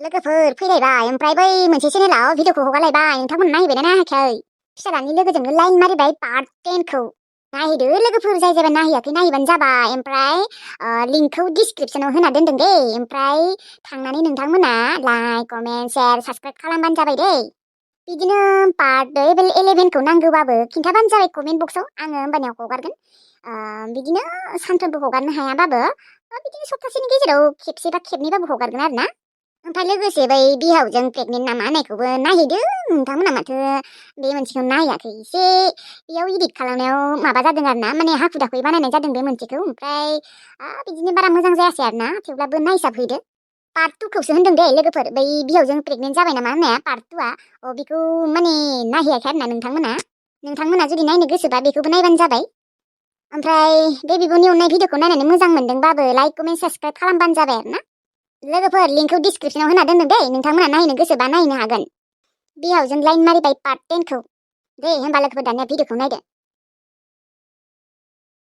लोगोफोर फैलायबाय ओमफ्राय बै मोनसे चेनेलाव भिडिअखौ हगारलायबाय नोंथांमोन नायहैबायना नायाखै फिसालानि लोगोजोंनो लाइन मारिबाय पार्ट 10खौ नायहैदो लोगोफोर जाय जायबा नायहैयाखै नायहैबानो जाबाय ओमफ्राय लिंकखौ डिसक्रिपसनाव होना दोनदों दे ओमफ्राय थांनानै नोंथांमोना लाइक कमेन्ट शेयार साबस्क्राइब खालामबानो जाबाय दे बिदिनो पार्ट 11खौ नांगौबाबो खिन्थाबानो जाबाय कमेन्ट बक्सआव आङो होमबानिया हगारगोन बिदिनो सानफ्रोमबो हगारनो हायाबाबो बिदिनो सप्तासेनि गेजेराव खेबसे बा खेबनैबाबो हगारगोन आरो ना ओमफ्राय लोगोसे बै बिहावजों प्रेगनेन्ट नामा होननायखौबो नायहैदो नोंथांमोना माथो बे मोनसेखौ नायाखै एसे बेयाव इडिट खालामनायाव माबा जादों आरो ना माने हाखु दाखुयै बानायनाय जादों बे मोनसेखौ ओमफ्राय बिदिनो बारा मोजां जायासै आरो ना थेवब्लाबो नायजाबहैदो पार्ट 2खौसो होनदों दे लोगोफोर बै बिहावजों प्रेगनेन्ट जाबाय नामा होननाया पार्ट 2आ बेखौ माने नायहैयाखै आरो ना नोंथांमोना जुदि नायनो गोसोबा बेखौबो नायबानो जाबाय ओमफ्राय बे बिब'नि अननाय भिडिअखौ नायनानै मोजां मोनदोंबाबो लाइक कमेन्ट साबस्क्राइब खालामबानो जाबाय आरो ना लोगोफोर लिंकखौ डिसक्रिपसनाव होना दोनदों दे नोंथांमोना नायनो गोसोबा नायनो हागोन बिहावजों लाइन मारिबाय पार्ट 10खौ दे होमबा लोगोफोर दानिया भिडिअखौ नायदो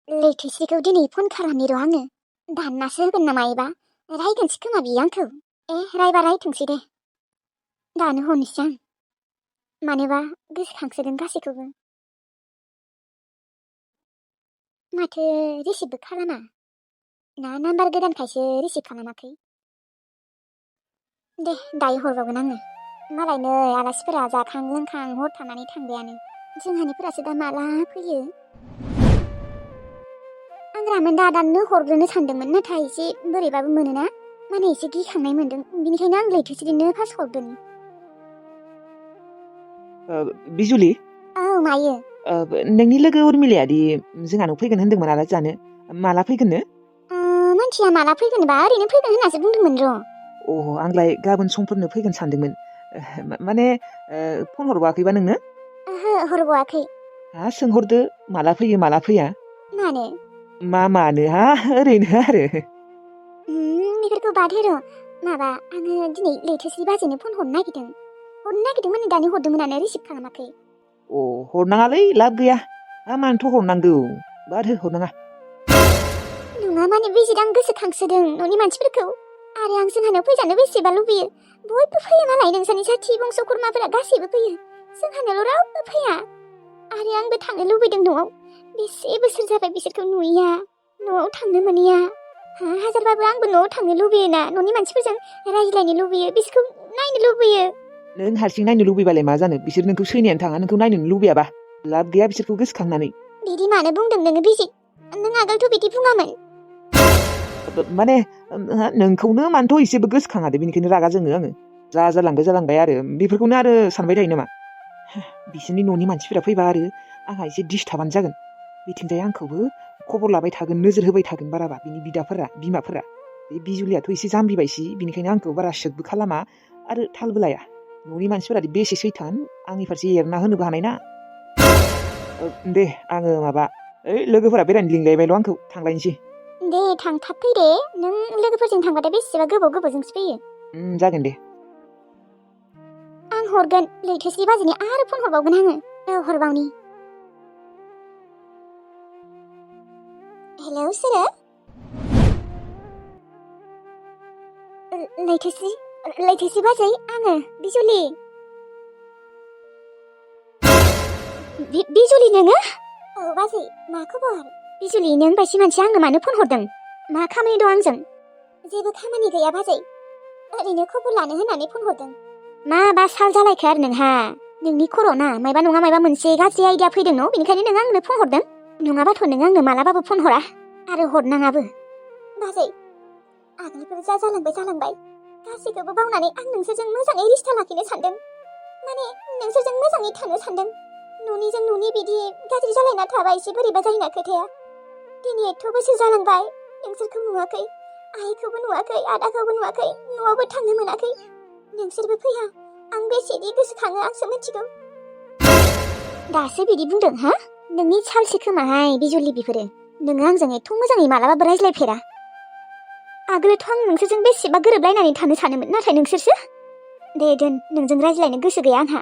लैथोस्रिखौ दिनै फन खालामनि र' आङो दाननासो होगोन नामा एबा रायगोनसो खोमा बियो आंखौ रायबा रायथोंसै दे दानो हरनोसै आं मानोबा गोसोखांसोदों गासैखौबो माथो रिसिभबो खालामा ना नाम्बार गोदानखायसो रिसिभ खालामाखै दे दायो हरबावगोन आङो मालायनो आलासिफोरा जाखां लोंखां हर थानानै थांबायानो जोंहानिफोरासो दा माला फैयो आं रामोन दादाननो हरग्रोनो सानदोंमोन नाथाय एसे बोरैबाबो मोनोना माने एसे गिखांनाय मोनदों बिनिखायनो आं लैथोस्रिनो फार्स्ट हरदों बिजुलि औ मायो नोंनि लोगो उर्मिलायादि जोंहानाव फैगोन होन्दोंमोन आलासि जानो माला फैगोननो मिन्थिया माला फैगोनबा ओरैनो फैगोन होननासो बुंदोंमोन र' आंलाय गाबोन समफोरनो फैगोन सानदोंमोन माने फन हरबाखैबा नोंनो ओहो हरबावाखै सोंहरदो माला फैयो माला फैया मानो मानो ओरैनो आरो बेफोरखौ बादहो र' माबा आङो दिनै लैथोस्रि बाजैनो फन हरनो नागिरदोंमोन दानि हरदोंमोनानो रिसिभ खालामाखै हरनाङालै लाब गैया मानोथ' हरनांगौ बादहो हरनाङा नङा माने बेजिदां गोसोखांसोदों न'नि मानसिफोरखौ आरो आं जोंहानाव फैजानो बेसेबा लुबैयो बयबो फैयो मालाय नोंसानि जाथि बंस' खुरमाफोरा गासैबो फैयो जोंहानावल' रावबो फैया आरो आंबो थांनो लुबैदों न'आव बेसे बोसोर जाबाय बिसोरखौ नुयैया न'आव थांनो मोनैया हाजारबाबो आंबो न'आव थांनो लुबैयोना न'नि मानसिफोरजों रायज्लायनो लुबैयो बिसोरखौ नायनो लुबैयो नों हारसिं नायनो लुबैबालाय मा जानो बिसोर नोंखौ सैनायानो थाङा नोंखौ नायनो लुबैयाबा लाब गैया बिसोरखौ गोसोखांनानै बिदि मानो बुंदों नोङो बिजि नों आगोलथ' बिदि बुङामोन माने नोंखौनो मानोथ' एसेबो गोसोखाङा दे बेनिखायनो रागा जोङो आङो जालांबाय आरो बेफोरखौनो आरो सानबाय थायो नामा बिसोरनि न'नि मानसिफोरा फैबा आरो आंहा एसे डिस्टार्बानो जागोन बिथिंजाय आंखौबो खबर लाबाय थागोन नोजोर होबाय थागोन बाराबा बिनि बिमाफोरा बे बिजुलियाथ' एसे जाम्बिबायसि बिनिखायनो आंखौ बारा सोगबो खालामा आरो थालबो लाया न'नि मानसिफोरा बेसे सैथान आंनि फारसे एरना होनोबो हानाय ना दे आङो माबा लोगोफोरा बेरायनो लिंलायबायल' आंखौ थांलायनोसै दे थाब फै दे नों लोगोफोरजों थांबाथाय बेसेबा गोबावजोंसो फैयो जागोन दे आं हरगोन लैथोस्रि बाजैनो आरो फन हरबावगोन आङो हरबावनि हेलौ सोरो लैथोस्रि बाजै आङो बिजुलि बिजुलि नोङो बाजै मा खबर बिजुलि नों बायसि मानसि आंनो मानो फन हरदों मा खामानि दं आंजों जेबो खामानि गैया बाजै ओरैनो खबर लानो होननानै फन हरदों माबा साल जालायखो आरो नोंहा नोंनि खर'ना मायबा नङा मायबा मोनसे गाज्रि आइडिया फैदों न' बेनिखायनो नों आंनो फन हरदों नङाबाथ' नों आंनो मालाबाबो फन हरा आरो हरनाङाबो बाजै आगोलफोर जालांबाय गासैखौबो बावनानै आं नोंसोरजों मोजाङै रिश्ता लाखिनो सानदों माने नोंसोरजों मोजाङै थानो सानदों न'नि बिदि गाज्रि जालायना थाबा एसे बोरैबा जायोना खोथाया दिनै एथ' बोसोर जालांबाय नोंसोरखौ नुवाखै आइखौबो नुवाखै आदाखौबो नुवाखै न'आवबो थांनो मोनाखै नोंसोरबो फैया आं बेसेदि गोसोखाङो आंसो मिथिगौ दासो बिदि बुंदों नोंनि सालसो खोमाहाय बिजुलि बिफोरो नोङो आंजों एथ' मोजाङै मालाबाबो रायज्लायफेरा आगोलथ' आं नोंसोरजों बेसेबा गोरोबलायनानै थानो सानोमोन नाथाय नोंसोरसो दे दोन नोंजों रायज्लायनो गोसो गैया आंहा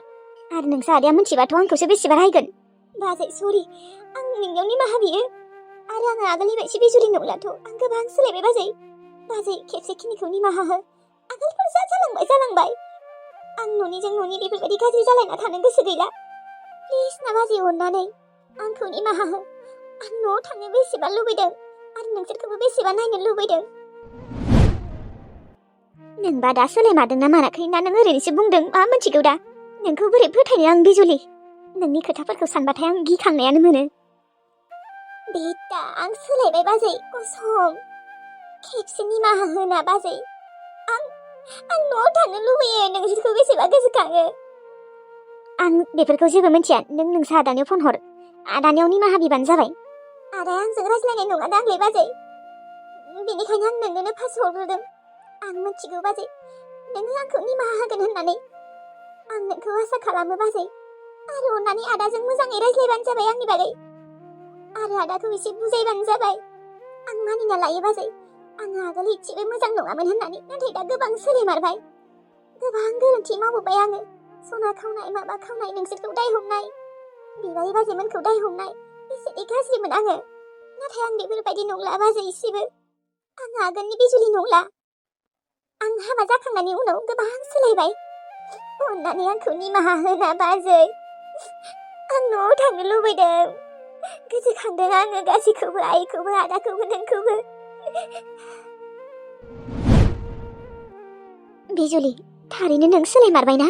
आरो नोंसा आदाया मिथिबाथ' आंखौसो बेसेबा रायगोन बाजै सरि आं नोंनियाव निमाहा बियो आरो आङो आगोलनि बायदि बिजुलि नंलाथ' आं गोबां सोलायबाय बाजै खेबसेखिनिखौ निमाहा हो आगोलफोर जालांबाय आं न'निजों न'नि बेफोरबायदि गाज्रि जालायना थानो गोसो गैला प्लिज ना बाजै अननानै आंखौ निमाहा हो आं न'आव थांनो बेसेबा लुबैदों आरो नोंसोरखौबो बेसेबा नायनो लुबैदों नोंबा दा सोलायमारदोंना माराखै ना नों ओरैनोसो बुंदों मा मिथिगौ दा नोंखौ बोरै फोथायनो आं बिजुलि नोंनि खोथाफोरखौ सानबाथाय आं गिखांनायानो मोनो बेटा आं सोलायबाय बाजै कसम खेबसे निमाहा होना बाजै आं न'आव थांनो लुबैयो नोंसोरखौ बेसेबा गोसोखाङो आं बेफोरखौ जेबो मिथिया नों नोंसा आदानियाव फन हर आदानियाव निमाहा बिबानो जाबाय आदाया आंजों रायज्लायनाय नङा दांलै बाजै बेनिखायनो आं नोंनोनो फास हरग्रोदों आं मिथिगौ बाजै नोङो आंखौ निमाहा होगोन होननानै आं नोंखौ आसा खालामो बाजै आरो अननानै आदाजों मोजाङै रायज्लायबानो जाबाय आंनि बागै आरो आदाखौ एसे बुजायबानो जाबाय आं मानिना लायो बाजै आं आगोल एसेबो मोजां नङामोन होननानै नाथाय दा गोबां सोलायमारबाय गोबां गोरोन्थि मावबोबाय आङो सना खावनाय माबा खावनाय नोंसोरखौ दाय हमनाय बिबाय बाजैमोनखौ दाय हमनाय बेसेदि गाज्रिमोन आङो नाथाय आं बेफोरबायदि नंला बाजै एसेबो आं आगोलनि बिजुलि नंला आं हाबा जाखांनायनि उनाव गोबां सोलायबाय अननानै आंखौ निमाहा होना बाजै आं न'आव थांनो लुबैदों गोसोखांदों आङो गासैखौबो आइखौबो आदाखौबो नोंखौबो बिजुलि थारैनो नों सोलायमारबायना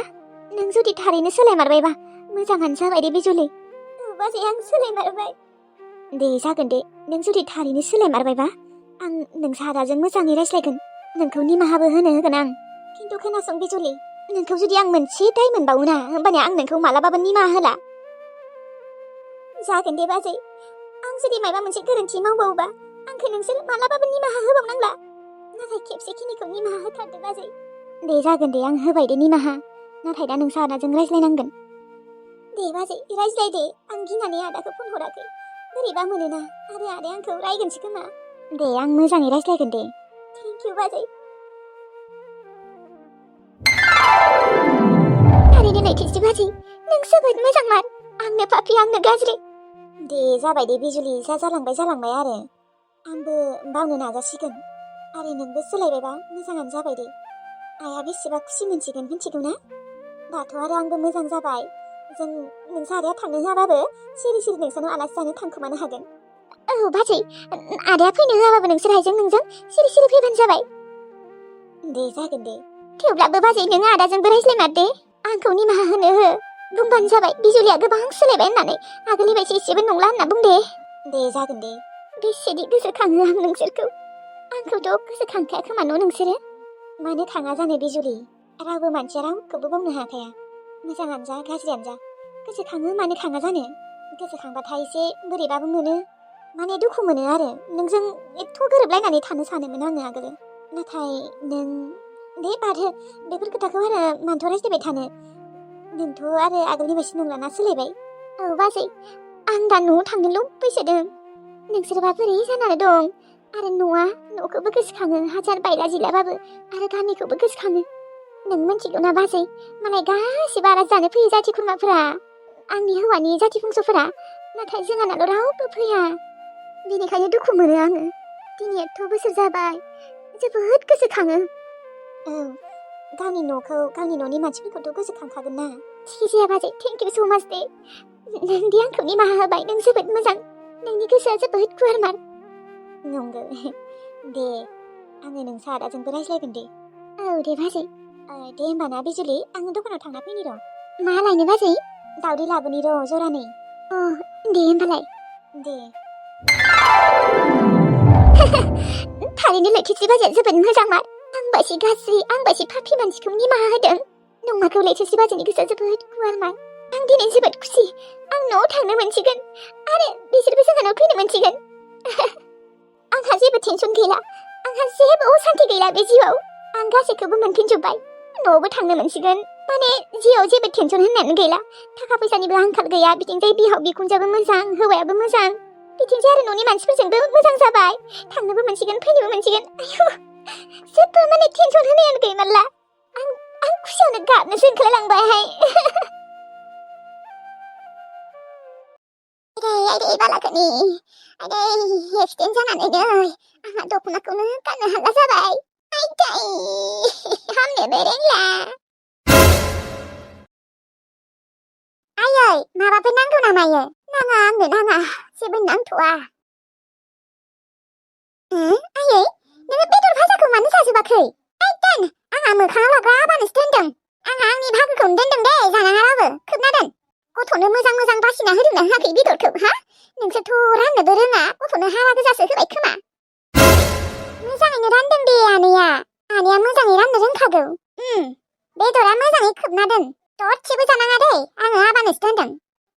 नों जुदि थारैनो सोलायमारबायबा मोजाङानो जाबाय दे बिजुलि बाजै आं सोलायमारबाय दे जागोन दे नों जुदि थारैनो सोलायमारबायबा आं नोंसा आदाजों मोजाङै रायज्लायगोन नोंखौ निमाहाबो होनो होगोन आं खिन्थु खोनासं बिजुलि नोंखौ जुदि आं मोनसे दाय मोनबावो ना होमबानिया आं नोंखौ मालाबाबो निमाहा होला जागोन दे बाजै आं जुदि माबा मोनसे गोरोन्थि मावबावोबा आंखौ नोंसोर मालाबाबो निमाहा होबावनांला नाथाय खेबसेखिनिखौ निमाहा होथारदो बाजै दे जागोन दे आं होबाय दे निमाहा नाथाय दा नोंसा आदाजों रायज्लायनांगोन दे बाजै रायज्लाय दे आं गिनानै आदाखौ फन हराखै बोरैबा मोनोना आरो आदाया आंखौ रायगोनसो खोमा दे आं मोजाङै रायज्लायगोन दे थेंक इउ बाजै थारैनो नैथिसि बाजै नों जोबोद मोजांमार आंनो पापि आंनो गाज्रि दे जाबाय दे बिजुलि जालांबाय आरो आंबो बावनो नाजासिगोन आरो नोंबो सोलायबायबा मोजाङानो जाबाय दे आइया बेसेबा खुसि मोनसिगोन मिथिगौ ना दाथ' आरो आंबो मोजां जाबाय जों नोंसा आदाया थांनो होआबाबो सिरि सिरि नोंसानाव आलासि जानो थांखोमानो हागोन औ बाजै आदाया फैनो होआबाबो नोंसोर आइजों नोंजों सिरि सिरि फैबानो जाबाय दे जागोन दे थेवब्लाबो बाजै नोङो आदाजोंबो रायज्लायमार दे आंखौ निमाहा होनो हो बुंबानो जाबाय बिजुलिया गोबां सोलायबाय होननानै आगोलनि बायदि एसेबो नंला होनना बुं दे जागोन दे बेसेदि गोसोखाङो आं नोंसोरखौ आंखौथ' गोसोखांखाया खोमा न' नोंसोरो मानो खाङा जानो बिजुलि रावबो मानसिया रावखौबो बुंनो हाखाया मोजाङानो जा गाज्रियानो जा गोसोखाङो मानो खाङा जानो गोसोखांबाथाय एसे बोरैबाबो मोनो माने दुखु मोनो आरो नोंजों एथ' गोरोबलायनानै थानो सानोमोन आङो आगोल नाथाय नों दे बारो बेफोर खोथाखौ आरो मानोथ' रायज्लायबाय थानो नोंथ' आरो आगोलनि बायदि नंलाना सोलायबाय औ बाजै आं दा न'आव थांनो लुबैसोदों नोंसोरबा बोरै जानानै दं आरो न'खौबो गोसोखाङो हाजार बायला जिलाबाबो आरो गामिखौबो गोसोखाङो नों मिथिगौ ना बाजै मालाय गासिबो आलासि जानो फैयो जाथि खुरमाफोरा आंनि हौवानि जाथि बंस'फोरा नाथाय जोंहानाल' रावबो फैया बेनिखायनो दुखु मोनो आङो दिनै एथ' बोसोर जाबाय जोबोद गोसोखाङो औ गावनि न'नि मानसिफोरखौथ' गोसोखांखागोन ना थिग जाया बाजै थेंक इउ स' माच दे नोंदि आंखौ निमाहा होबाय नों जोबोद मोजां नोंनि गोसोआ जोबोद गुवारमार नंगौ दे आङो नोंसा आदाजोंबो रायज्लायगोन दे औ दे बाजै दे होमबाना बिजुलि आङो दखानाव थांना फैनि र' मा लायनो बाजै दावदै लाबोनि र' जरानै अ दे होमबालाय दे थारैनो लैथोसि बाजैया जोबोद मोजांमार आंबासि गाज्रि आंबासि पापि मानसिखौ निमाहा होदों नंमारगौ लैथोसि बाजैनि गोसोआ जोबोद गुवारमार आं दिनै जोबोद खुसि आं न'आव थांनो मोनसिगोन आरो बिसोरबो जोंहानाव फैनो मोनसिगोन आंहा जेबो टेनसन गैला आंहा जेबो असान्ति गैला बे जिउआव आं गासैखौबो मोनफिनजोब्बाय न'आवबो थांनो मोनसिगोन माने जिउआव जेबो टेनसन होननानै गैला थाखा फैसानिबो आंखाल गैया बिथिंजाय बिहाव बिखुनजोआबो मोजां हौवायाबो मोजां बिथिंजाय आरो न'नि मानसिफोरजोंबो मोजां जाबाय थांनोबो मोनसिगोन फैनोबो मोनसिगोन आयु जेबो माने टेनसन होनायानो गैमारला आं खुसियावनो गाबनोसो ओंखारलांबायहाय आइदै बालाखोनि आइदै एक्सिडेन्ट जानानै नै आंहा दख'नाखौनो गाननो हाला जाबाय आइदै रोंला आयै माबाफोर नांगौ नामा आयै नाङा आंनो नाङा जेबो नांथ'आ आयै नोङो बेदर भाजाखौ मानो जाजोबाखै ओइ दोन आंहा मोखाङाव लाग्रा आबानोसो दोनदों आंहा आंनि भागोखौनो दोनदों दे जानाङा रावबो खोबना दोन गथ'नो मोजां मोजां बासिना होदोंना होआखै बेदरखौ हा नोंसोरथ' राननोबो रोङा गथ'नो हारा गोजासो होबाय खोमा मोजाङैनो रानदों दे आनैया मोजाङै राननो रोंखागौ बेदरा मोजाङै खोबना दोन दरसेबो जानाङा दे आङो आबानोसो दोनदों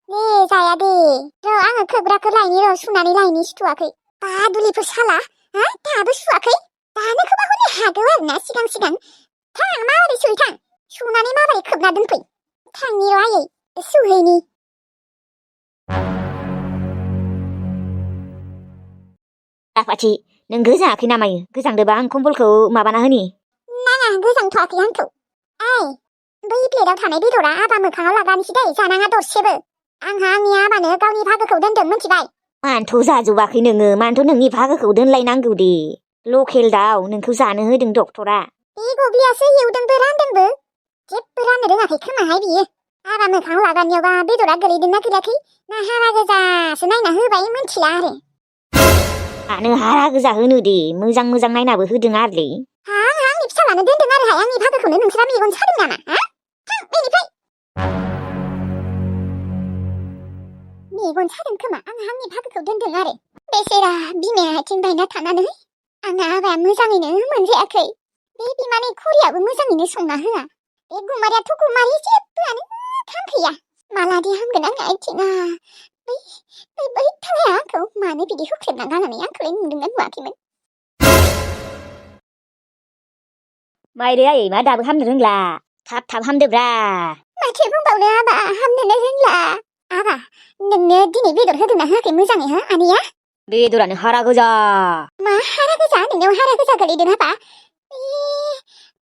दे जाया दे र' आङो खोबग्राखौ लायनि र' सुनानै लायनि सुथ'वाखै बादुलिफोर साला हा दाबो सुवाखै दानो खोबा हनै हागौ आरोना सिगां थां माबोरै सुयो थां सुनानै माबोरै खोबना दोनफै थांनि र' आयै सुहैनि आफाथि नों गोजाङाखै नामायो गोजांदोबा आं कम्बलखौ माबाना होनि नाङा गोजांथ'वाखै आंखौ ओइ बै प्लेटाव थानाय बेदरा आबा मोखाङाव लागानोसै दै जानाङा दरसेबो आंहा आंनि आबानो गावनि भागोखौ दोनदों मिथिबाय मानोथ' जाजोबाखै नोङो मानोथ' नोंनि भागोखौ दोनलायनांगौ दे लकेल दाउ नोंखौ जानो होदों डक्टरा बे गग्लियासो एवदोंबो रानदोंबो जेबो राननो रोङाखै खोमाहाय बियो आबा मोखाङाव लागानियावबा बेदरा गोलैदोंना गोलैयाखै ना हारा गोजासो नायना होबाय मिथिला आरो मानो हारा गोजा होनो दे मोजां नायनाबो होदों आरोलै आंहा आंनि फिसालानो दोनदों आरोहाय आंनि भागोखौनो नोंसोरा मेगन सादों नामा हा थां बेनिफ्राय मेगन सादों खोमा आंहा आंनि भागोखौ दोनदों आरो बेसेरा बिमाया आथिं बायना थानानै आंहा आबाया मोजाङैनो मोनजायाखै बे बिमानि खुरियाबो मोजाङैनो संना होआ बे गुमारियाथ' गुमारि जेबोआनो थांखैया मालादि हामगोन आंनि आथिङा बै थालाया आंखौ मानो बिदि हुख्रेबना गालांनाय आंखौलाय नुदोंना नुवाखैमोन माइरे आयै मा दाबो हामनो रोंला थाब हामदोब्रा माथो बुंबावनो आबा हामनोनो रोंला आबा नोंनो दिनै बेदर होदोंना होआखै मोजाङै हो आनैया बेदरानो हारा गोजा मा हारा गोजा नोंनियाव हारा गोजा गोलैदों आबा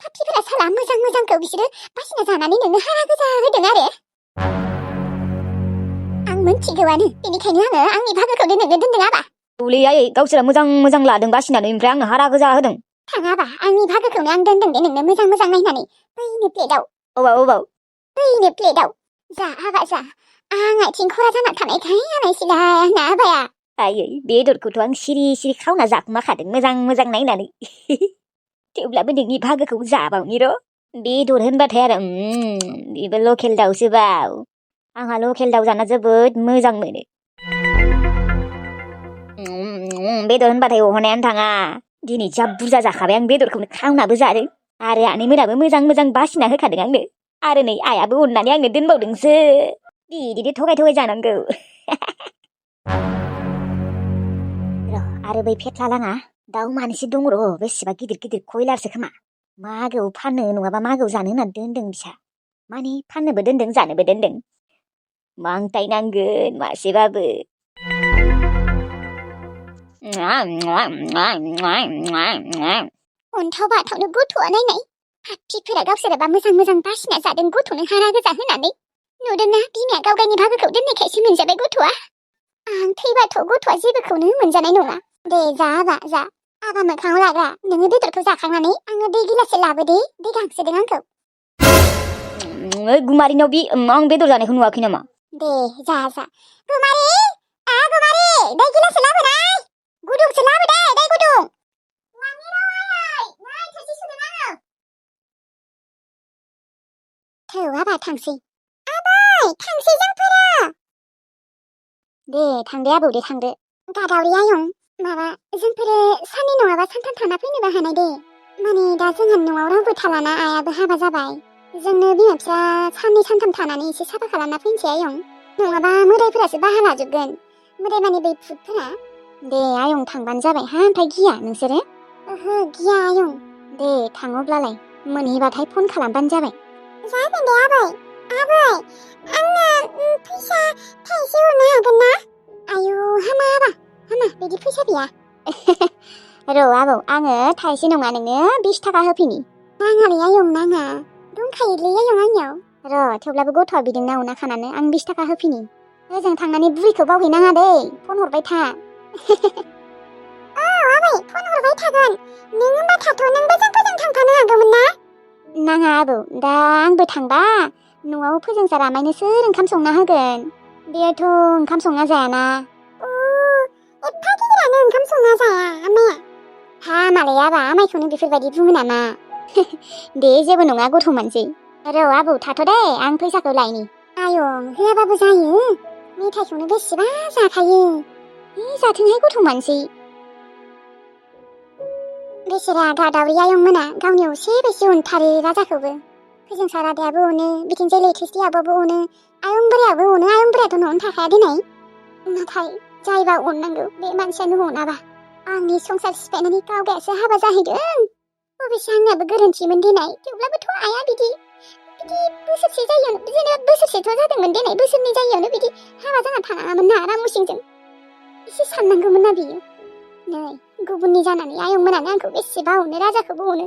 पार्टिफोरा साला मोजांखौ बिसोरो बासिना जानानै नोंनो हारा गोजा होदों आरो आं मोनथिगौआनो बेनिखायनो आङो आंनि भागोखौ नोंनो दोनदों आबा औलै आयै गावसोरा मोजां लादों बासिनानै ओमफ्राय आंनो हारा गोजा होदों थाङाबा आंनि भागोखौनो आं दोनदों दे नोंनो मोजां नायनानै बैनो प्लेटाव अबाव बैनो प्लेटाव जा आबा जा आं आथिं खरा जाना थानायखाय आनायसैलाय आंना आबाया आयै बेदरखौथ' आं सिरि खावना जाखुमाखादों मोजां नायनानै थेवब्लाबो नोंनि भागोखौ जाबावनि र' बेदर होनबाथाय आरो बेबो लकेल दाउसो बाव आंहा लकेल दाउ जाना जोबोद मोजां मोनो बेदर होनबाथाय अहनायानो थाङा दिनै जा बुरजा जाखाबाय आं बेदरखौनो खावनाबो जादों आरो आनैमोनाबो मोजां बासिना होखादों आंनो आरो नै आइयाबो अननानै आंनो दोनबावदोंसो बिदिनो थगाय जानांगौ र' आरो बै फेथ्ला लाङा दाउ मानैसो दङ र' बेसेबा गिदिर कयलारसो खोमा मागोआव फाननो नङाबा मागोआव जानो होननानै दोनदों बिसा माने फाननोबो दोनदों जानोबो दोनदों मांटायनांगोन मासेबाबो अन्थाव बाथावनो गथ'आ नायनाय पार्टिफोरा गावसोरबा मोजां बासिना जादों गथ'नो हारा गोजा होनानै नुदोंना बिमाया गावगायनि भागोखौ दोननायखायसो मोनजाबाय गथ'आ आं थैबाथ' गथ'आ जेबोखौनो मोनजानाय नङा दे जा आबा मोखाङाव लाग्रा नोङो बेदरखौ जाखांनानै आङो दै गिलाससे लाबोदे दै गांसोदों आंखौ गुमारिनाव आं बेदर जानायखौ नुवाखै नामा दे जा गुमारि दै गिलाससे लाबोनाय गुदुंसो लाबो दे दै गुदुं थौ आबा थांसै जोंफोरो दे थांदो आबौ दे थांदो गादावरि आयं माबा जोंफोरो साननै नङाबा सानथाम थाना फैनोबो हानाय दे माने दा जोंहा न'आव रावबो थालाना आयाबो हाबा जाबाय जोंनो बिमा फिसा साननै सानथाम थानानै एसे साफा खालामना फैनोसै आयं नङाबा मोदायफोरासो बाहा लाजोबगोन मोदाय माने बै भुतफोरा दे आयं थांबानो जाबाय हा ओमफ्राय गिया नोंसोरो ओहो गिया आयं दे थाङोब्लालाय मोनहैबाथाय फन खालामबानो जाबाय जागोन दे आबै आंनो फैसा थाइसे हरनो हागोन ना आयु हामा बिदि फैसा गैया र' आबौ आङो थाइसे नङा नोंनो 20 थाखा होफैनि नाङालै आयं नाङा दंखायोलै आयं आंनियाव र' थेवब्लाबो गथ'आ बिदोंना उना खानानो आं 20 थाखा होफैनि ओजों थांनानै बुरैखौ बावहैनाङा दै फन हरबाय था औ आबै फन हरबाय थागोन नों होनबा थाथ' नोंबो जोंफोरजों थांफानो हागौमोन ना नाङा आबौ दा आंबो थांबा न'आव फोजोंसा रामायनो सोर ओंखाम संना होगोन बेयोथ' ओंखाम संना जायाना एफा गिदिरानो ओंखाम संना जाया आमाया हामालाय आबा आमाइखौनो बेफोरबायदि बुङो नामा दे जेबो नङा गथ' मानसै र' आबौ थाथ' दे आं फैसाखौ लायनि आयं होआबाबो जायो मेथाइखौनो बेसेबा जाखायो जाथोंहाय गथ' मानसै बेसेरा गादावरि आयंमोना गावनि असे बेसे अनथारो राजाखौबो फोजोंसा रादायाबो अनो बिथिंजाय लैथोसि आब'बो अनो आयं बोरायाबो अनो आयं बोरायाथ' न'आवनो थाखाया दिनै नाथाय जायबा अननांगौ बे मानसियानो अनाबा आंनि संसार सिफायनानै गावगायासो हाबा जाहैदों अबेसे आंनाबो गोरोन्थिमोन दिनै थेवब्लाबोथ' आइया बिदि बोसोरसे जायियावनो जेनेबा बोसोरसेथ' जादोंमोन दिनै बोसोरनै जायियावनो बिदि हाबा जाना थानाङामोन ना रामुसिंजों एसे साननांगौमोन ना बियो नै गुबुननि जानानै आयंमोनानो आंखौ बेसेबा अनो राजाखौबो अनो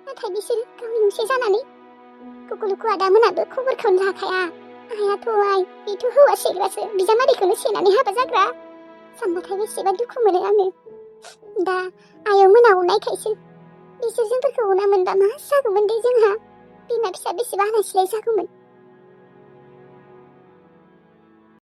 नाथाय बिसोरो गावनि असे जानानै कुकुलुकु आदामोनाबो खबरखौनो लाखाया आइयाथ' आइ बेथ' हौवा सेग्रासो बिजामादैखौनो सेनानै हाबा जाग्रा सानबाथाय बेसेबा दुखु मोनो आङो दा आयंमोना अननायखायसो बिसोर जोंफोरखौ अना मोनबा मा जागौमोन दे जोंहा बिमा फिसा बेसेबा आलाय सिलाय जागौमोन